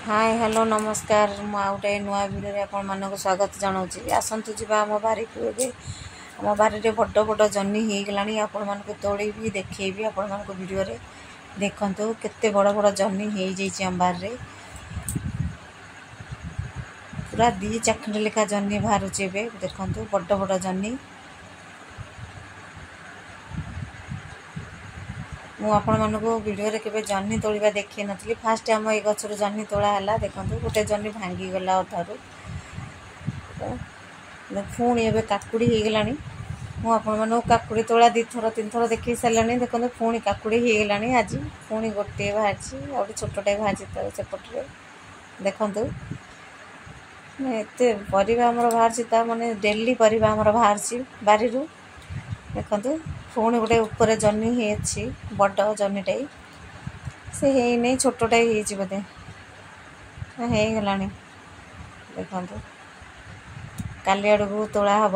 Hi hello नमस्कार मु गोटे नुआ भिडियो आपण मानक स्वागत जनाऊँगी। आसतु जी आम बारी को ए आम बारी बड़ बड़ जह्नी हो गला आपण मानक तोड़ी भी देखी आपण मानक भिडियो देखु केते बड़ बड़ जह्नी हो आम बारे पूरा दी चाखंड लेखा जह्नी बाहर देखु बड़ बड़ जह्नी मु आपण मानक भिडियो केवे जह्नी तोड़ा देखी नी फास्ट आम ए गचर जह्नी तोड़ा है देखो गोटे जह्नी भांगी गला अधारू पुणी ए काकुड़ी हो गला मुझे काकुड़ी तोड़ा दी थर तीन थर देखी सारे देखो पुणी काकुड़ी हो गला आज पुणी गोटे बाहरी और छोटे बाहरी सेपटे देखु एत परिवा बाहर माने डेली परिवा बाहर बारी देखु पुणी गोटे ऊपर जह्नी है बड़ जह्नीटे से है छोटे बोधे हो गला देखु काली आड़ को तोड़ा हम